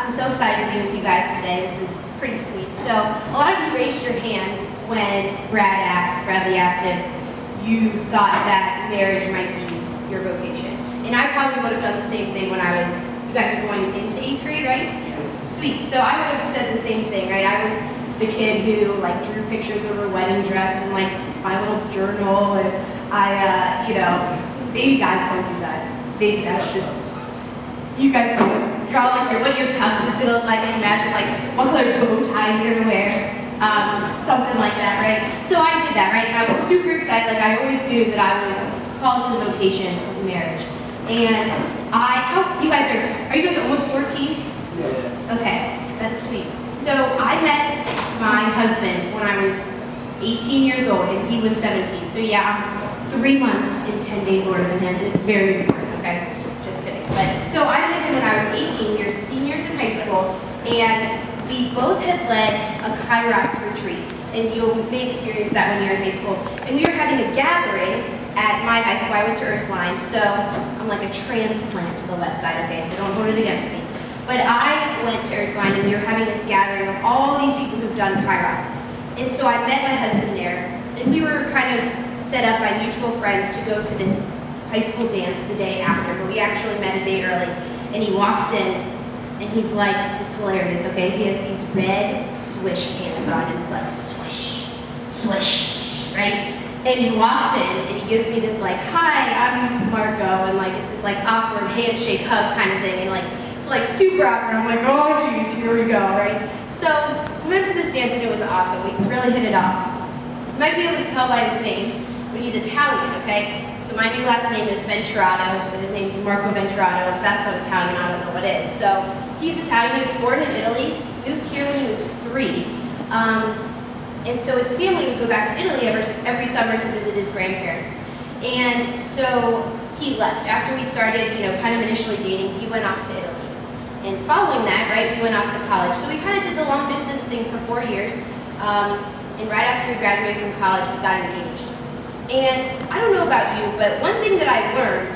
I'm so excited to be with you guys today. This is pretty sweet. So a lot of you raised your hands when Bradley asked if you thought that marriage might be your vocation. And I probably would have done the same thing when you guys are going into 8th grade, right? Yeah. Sweet. So I would have said the same thing, right? I was the kid who drew pictures of her wedding dress and my little journal, and maybe guys don't do that. Maybe that's just, you guys draw what your tux is gonna look like, and imagine what color bow tie you're gonna wear, something like that, right? So I did that, right? And I was super excited. I always knew that I was called to the vocation of marriage. And you guys are you guys almost 14? Yeah. Okay, that's sweet. So I met my husband when I was 18 years old, and he was 17. So yeah, I'm 3 months and 10 days older than him, and it's very important, okay? Just kidding. But so I met him when I was 18. We were seniors in high school, and we both had led a Kairos retreat, and you may experience that when you're in high school. And we were having a gathering at my high school. I went to Ursuline, so I'm like a transplant to the west side, okay? So don't hold it against me. But I went to Ursuline, and we were having this gathering of all these people who've done Kairos. And so I met my husband there, and we were kind of set up by mutual friends to go to this high school dance the day after, but we actually met a day early. And he walks in, and he's like, it's hilarious, okay? He has these red swish pants on, and it's like swish, swish, right? And he walks in, and he gives me this hi, I'm Marco, and it's this awkward handshake hug kind of thing, and it's super awkward. I'm like, oh geez, here we go, right? So we went to this dance, and it was awesome. We really hit it off. You might be able to tell by his name, but he's Italian, okay? So my new last name is Venturato, so his name's Marco Venturato. If that's not Italian, I don't know what is. So he's Italian. He was born in Italy, moved here when he was 3. And so his family would go back to Italy every summer to visit his grandparents. And so he left. After we started, kind of initially dating, he went off to Italy. And following that, right, we went off to college. So we kind of did the long distance thing for 4 years. And right after we graduated from college, we got engaged. And I don't know about you, but one thing that I learned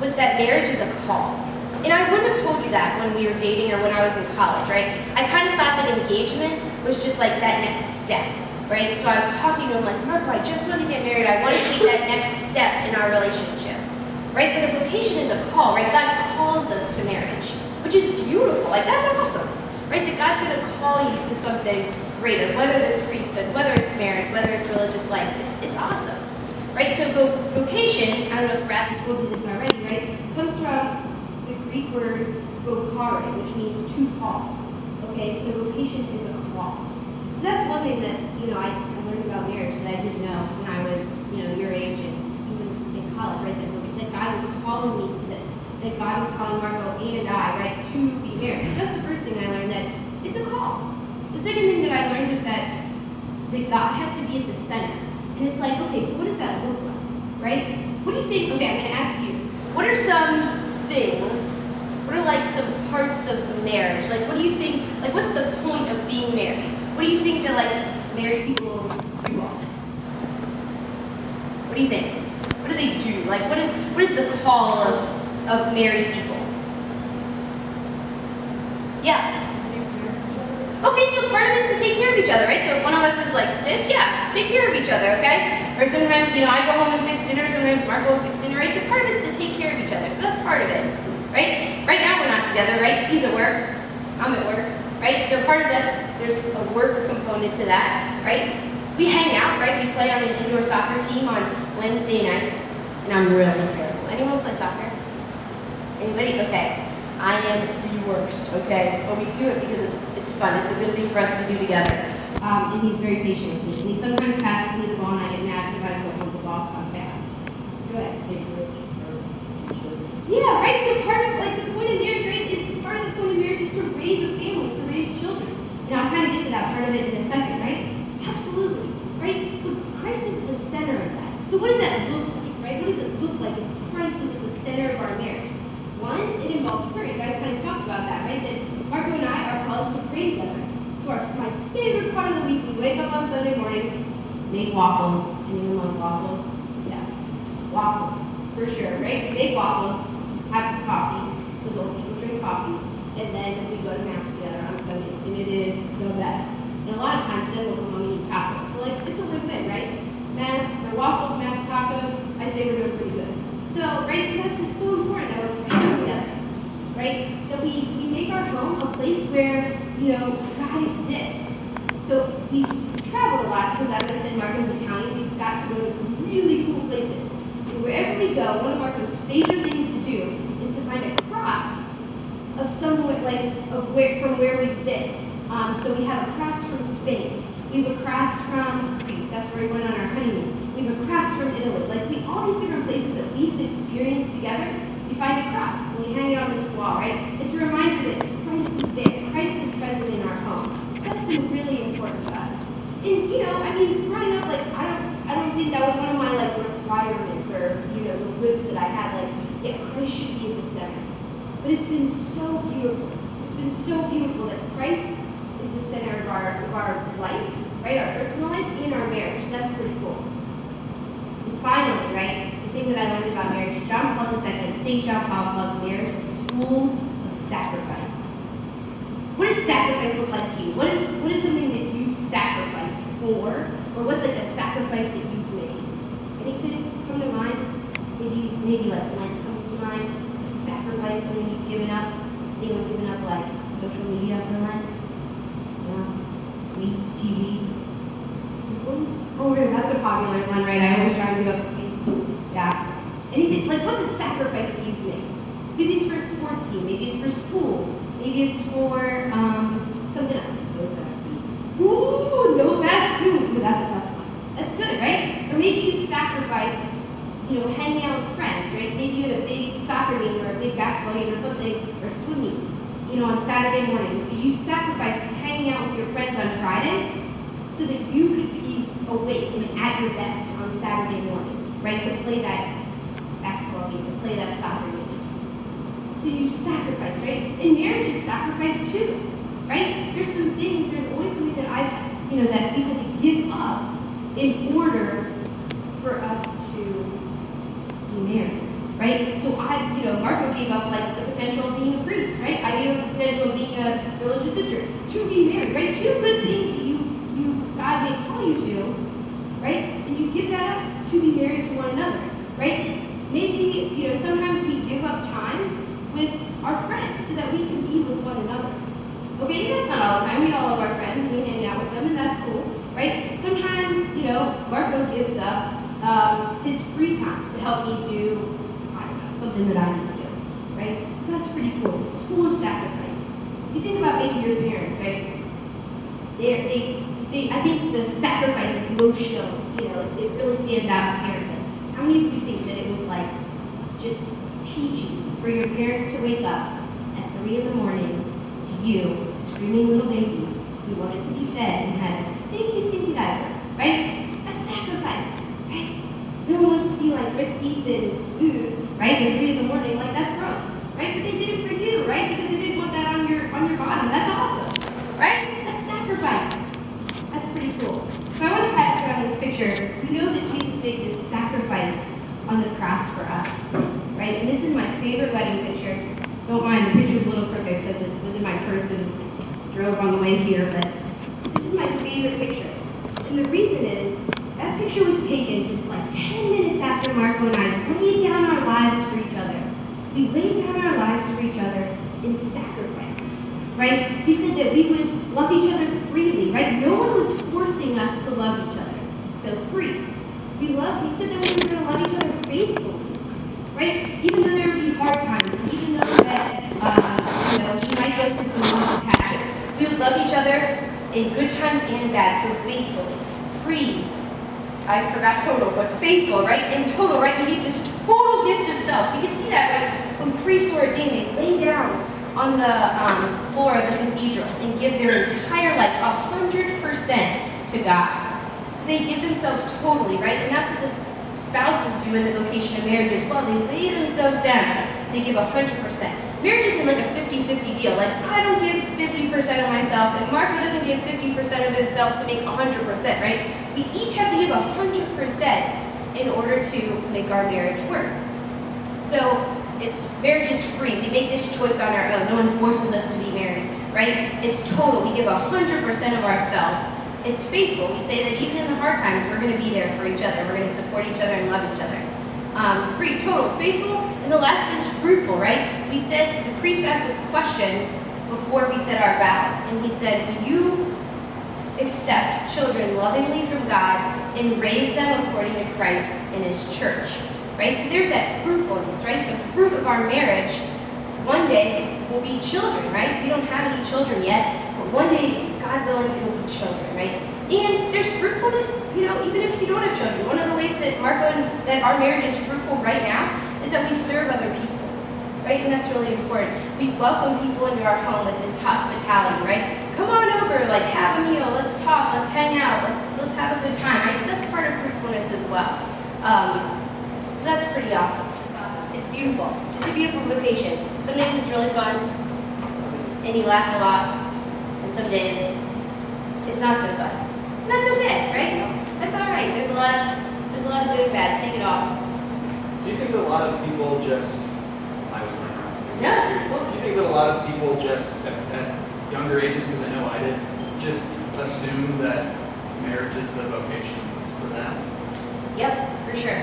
was that marriage is a call. And I wouldn't have told you that when we were dating or when I was in college, right? I kind of thought that engagement was just that next step, right? So I was talking to him Marco, I just want to get married. I want to take that next step in our relationship, right? But a vocation is a call, right? God calls us to marriage, which is beautiful. That's awesome, right? That God's going to call you to something greater, whether it's priesthood, whether it's marriage, whether it's religious life. It's awesome, right? So vocation, I don't know if Bradley told you this already, right? Comes from the Greek word vocare, which means to call. Okay, so vocation is a call. So that's one thing that I learned about marriage that I didn't know when I was your age and even in college, right? That God was calling me to this. That God was calling Marco and I, right, to be married. So that's the first thing I learned, that it's a call. The second thing that I learned was that God has to be at the center. And it's okay, so what does that look like, right? What do you think? Okay, I'm going to ask you, what are some things, what are some parts of marriage? What do you think, what's the point of being married? What do you think that married people do often? What do you think? What do they do? What is the call of married people? Yeah. Okay, so part of it is to take care of each other, right? So if one of us is sick, yeah, take care of each other, okay? Or sometimes, I go home and fix dinner, sometimes Marco will fix dinner, right? So part of it is to take care of each other. So that's part of it, right? Right now we're not together, right? He's at work, I'm at work, right? So part of there's a work component to that, right? We hang out, right? We play on an indoor soccer team on Wednesday nights, and I'm really terrible. Anyone play soccer? Anybody? Okay. I am the worst, okay? But we do it because it's fun. It's a good thing for us to do together. And he's very patient with me. And he sometimes passes me the ball, and I get mad because I don't hold the ball, so I'm bad. Go ahead. Yeah, right? So part of the point of marriage, right, is part of the point of marriage is to raise a family, to raise children. And I'll kind of get to that part of it in a second, right? Absolutely, right? But Christ is at the center of that. So what does that look like, right? What does it look like if Christ is at the center of our marriage? One, it involves prayer. You guys kind of talked about that, right? That Marco and I are called to pray together. So my favorite part of the week, we wake up on Sunday mornings, make waffles. Anyone love waffles? Yes. Waffles, for sure, right? Make waffles, have some coffee. Those old people drink coffee. and then we go to Mass together on Sundays, and it is the best. And a lot of times then we'll come home and eat tacos. So like, it's a win-win, right? Mass, my waffles, Mass tacos, I say we're doing pretty good. So, right, so that's so important that we're praying together, right? That we make our home a place where, God exists. So we travel a lot because, as I said, Marco's Italian. We've got to go to some really cool places. And wherever we go, one of Marco's favorite things to do is to find a cross of somewhere, from where we've been. So we have a cross from Spain. We have a cross from Greece. That's where we went on our honeymoon. We have a cross from Italy. All these different places that we've experienced together, we find a cross and we hang it on this wall, right? It's a reminder that Christ is there. Christ is present in our home. That's been really important to us. And growing up, I don't think that was one of my requirements or the list that I had. Christ should be in the center. But it's been so beautiful. It's been so beautiful that Christ is the center of our life, right? Our personal life and our marriage. That's pretty cool. And finally, right, the thing that I learned about marriage, St. John Paul calls marriage a school of sacrifice. What does sacrifice look like to you? What is something that you sacrifice for? Or what's a sacrifice that you've made? Anything come to mind? Maybe Lent comes to mind. A sacrifice, something you've given up. Anyone given up social media for Lent? Sweets, TV. Oh, that's a popular one, right? I always try to give up sweets. Yeah. Anything, what's a sacrifice that you've made? Maybe it's for a sports team. Maybe it's for school. Maybe it's for something else. No fast food. Ooh, no fast food. Ooh, that's a tough one. That's good, right? Or maybe you sacrificed, hanging out with friends, right? Maybe you had a big soccer game or a big basketball game or something, or swimming, on Saturday morning. So you sacrificed hanging out with your friends on Friday so that you could be awake and at your best on Saturday morning, right? To play that basketball game, to play that soccer game. So you sacrifice, right? And marriage is sacrifice too, right? There's always something that that we had to give up in order for us to be married, right? So Marco gave up the potential of being a priest, right? I gave up the potential of being a religious sister to be married, right? Two good things that God may call you to, right? And you give that up to be married to one another, right? Maybe, sometimes we give up time with our friends so that we can be with one another. Okay, that's not all the time. We all love our friends and we hang out with them, and that's cool, right? Sometimes, Marco gives up his free time to help me do, something that I need to do, right? So that's pretty cool. It's a school of sacrifice. If you think about maybe your parents, right? I think the sacrifice is most shown, it really stands out in parenthood. How many of you think that it was just peachy for your parents to wake up at 3 in the morning to you, screaming little baby, who wanted to be fed and had a stinky diaper, right? That's sacrifice, right? No one wants to be risky and, right? At 3 in the morning, that's gross, right? But they did it for you, right? Because they didn't want that on your bottom. That's awesome, right? That's sacrifice. That's pretty cool. So I want to pass around this picture. We know that Jesus made this sacrifice on the cross for us, right? And this is my favorite wedding picture. Don't mind, the picture's a little crooked because it was in my purse and drove on the way here, but this is my favorite picture. And the reason is, that picture was taken just 10 minutes after Marco and I laid down our lives for each other. We laid down our lives for each other in sacrifice, right? We said that we would love each other freely, right? No one was forcing us to love each other. So free. We said that we were going to love each other faithfully, right? Even though there would be hard times, even though that, we might go through some rough patches, we would love each other in good times and bad, so faithfully, free. I forgot total, but faithful, right? In total, right? We gave this total gift of self. You can see that, right? When priests were ordained, they lay down on the floor of the cathedral and give their entire life, 100% to God. So they give themselves totally, right? And that's what the spouses do in the vocation of marriage as well. They lay themselves down. They give 100%. Marriage isn't a 50-50 deal. I don't give 50% of myself, and Marco doesn't give 50% of himself to make 100%, right? We each have to give 100% in order to make our marriage work. So marriage is free. We make this choice on our own. No one forces us to be married, right? It's total. We give 100% of ourselves. It's faithful. We say that even in the hard times, we're going to be there for each other. We're going to support each other and love each other. Free, total, faithful, and the last is fruitful, right? We said, the priest asked us questions before we said our vows, and he said, will you accept children lovingly from God and raise them according to Christ and his church, right? So there's that fruitfulness, right? The fruit of our marriage one day will be children, right? We don't have any children yet, but one day, God willing, it will be children, right? And there's fruitfulness, even if you don't have children. One of the ways that that our marriage is fruitful right now is that we serve other people, right? And that's really important. We welcome people into our home with this hospitality, right? Come on over, have a meal, let's talk, let's hang out, let's have a good time, right? So that's part of fruitfulness as well. So that's pretty awesome. It's beautiful. It's a beautiful vocation. Some days it's really fun, and you laugh a lot, and some days it's not so fun. And that's okay, right? That's all right. There's a lot of good and bad. Take it all. Do you think that a lot of people just, I was running around too. Yeah. Cool. Do you think that a lot of people just, at younger ages, because I know I did, just assume that marriage is the vocation for them? Yep, for sure.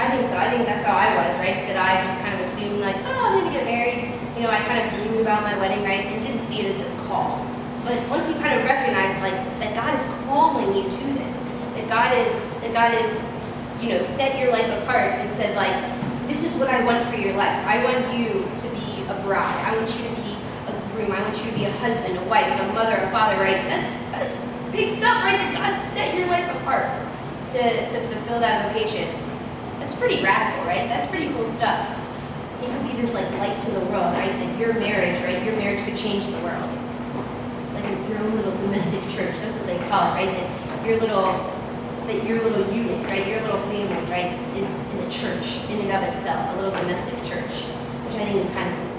I think so. I think that's how I was, right? That I just kind of assumed I'm going to get married. I kind of dreamed about my wedding, right? And didn't see it as this call. But once you kind of recognize that God is calling you to this, that God is set your life apart and said this is what I want for your life. I want you to be a bride. I want you to be a groom. I want you to be a husband, a wife, a mother, a father, right? That's big stuff, right? That God set your life apart to fulfill that vocation. That's pretty radical, right? That's pretty cool stuff. You could be this light to the world, right? That your marriage, right? Your marriage could change the world. Your own little domestic church, that's what they call it, right? That your little unit, right? Your little family, right? Is a church in and of itself, a little domestic church, which I think is kind of cool.